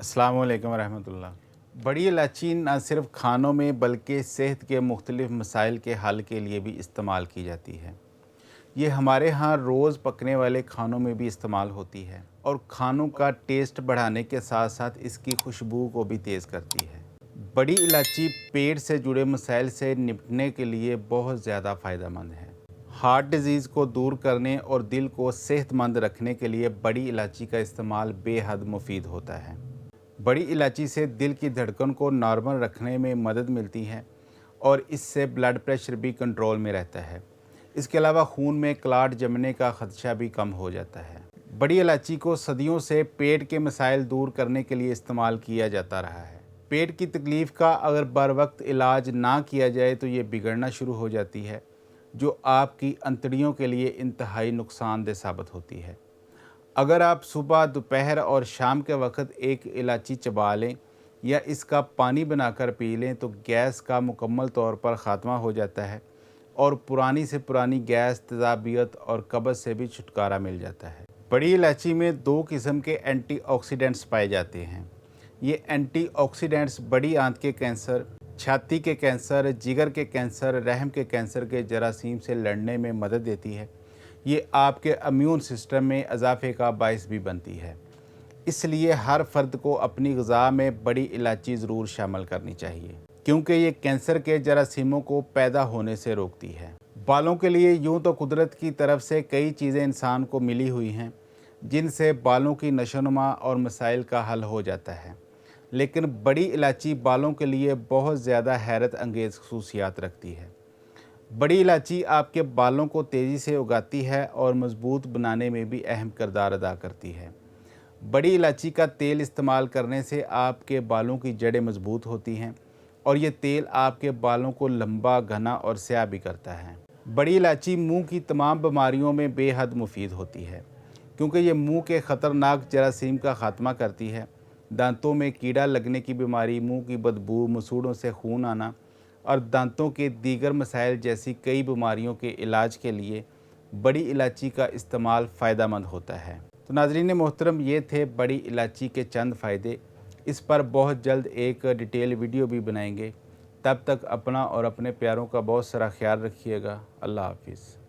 अस्सलाम वालेकुम रहमतुल्लाह। बड़ी इलायची न सिर्फ खानों में बल्कि सेहत के मुख्तलिफ मसाइल के हल के लिए भी इस्तेमाल की जाती है। ये हमारे यहाँ रोज़ पकने वाले खानों में भी इस्तेमाल होती है और खानों का टेस्ट बढ़ाने के साथ साथ इसकी खुशबू को भी तेज़ करती है। बड़ी इलायची पेट से जुड़े मसाइल से निपटने के लिए बहुत ज़्यादा फ़ायदेमंद है। हार्ट डिज़ीज़ को दूर करने और दिल को सेहतमंद रखने के लिए बड़ी इलायची का इस्तेमाल बेहद मुफीद होता है। बड़ी इलायची से दिल की धड़कन को नॉर्मल रखने में मदद मिलती है और इससे ब्लड प्रेशर भी कंट्रोल में रहता है। इसके अलावा खून में क्लाट जमने का ख़दशा भी कम हो जाता है। बड़ी इलायची को सदियों से पेट के मसाइल दूर करने के लिए इस्तेमाल किया जाता रहा है। पेट की तकलीफ़ का अगर बर वक्त इलाज ना किया जाए तो ये बिगड़ना शुरू हो जाती है, जो आपकी अंतड़ियों के लिए इंतहाई नुकसानदेह साबित होती है। अगर आप सुबह, दोपहर और शाम के वक्त एक इलायची चबा लें या इसका पानी बनाकर पी लें तो गैस का मुकम्मल तौर पर ख़ात्मा हो जाता है और पुरानी से पुरानी गैस, तेज़ाबियत और कब्ज़ से भी छुटकारा मिल जाता है। बड़ी इलायची में 2 किस्म के एंटीऑक्सीडेंट्स पाए जाते हैं। ये एंटीऑक्सीडेंट्स बड़ी आंत के कैंसर, छाती के कैंसर, जिगर के कैंसर, रहम के कैंसर के जरासीम से लड़ने में मदद देती है। ये आपके इम्यून सिस्टम में इजाफे का बायस भी बनती है। इसलिए हर फर्द को अपनी ग़िज़ा में बड़ी इलायची ज़रूर शामिल करनी चाहिए, क्योंकि ये कैंसर के जरासीमों को पैदा होने से रोकती है। बालों के लिए यूँ तो कुदरत की तरफ से कई चीज़ें इंसान को मिली हुई हैं, जिनसे बालों की नशोनुमा और मसाइल का हल हो जाता है, लेकिन बड़ी इलायची बालों के लिए बहुत ज़्यादा हैरत अंगेज़ खसूसियात रखती है। बड़ी इलायची आपके बालों को तेज़ी से उगाती है और मजबूत बनाने में भी अहम किरदार अदा करती है। बड़ी इलायची का तेल इस्तेमाल करने से आपके बालों की जड़ें मजबूत होती हैं और ये तेल आपके बालों को लंबा, घना और स्याह भी करता है। बड़ी इलायची मुंह की तमाम बीमारियों में बेहद मुफीद होती है, क्योंकि ये मुंह के ख़तरनाक जरासीम का ख़ात्मा करती है। दांतों में कीड़ा लगने की बीमारी, मुंह की बदबू, मसूड़ों से खून आना और दांतों के दीगर मसाइल जैसी कई बीमारियों के इलाज के लिए बड़ी इलायची का इस्तेमाल फ़ायदेमंद होता है। तो नाज़रीन मोहतरम, ये थे बड़ी इलायची के चंद फ़ायदे। इस पर बहुत जल्द एक डिटेल वीडियो भी बनाएंगे। तब तक अपना और अपने प्यारों का बहुत सारा ख्याल रखिएगा। अल्लाह हाफ़िज़।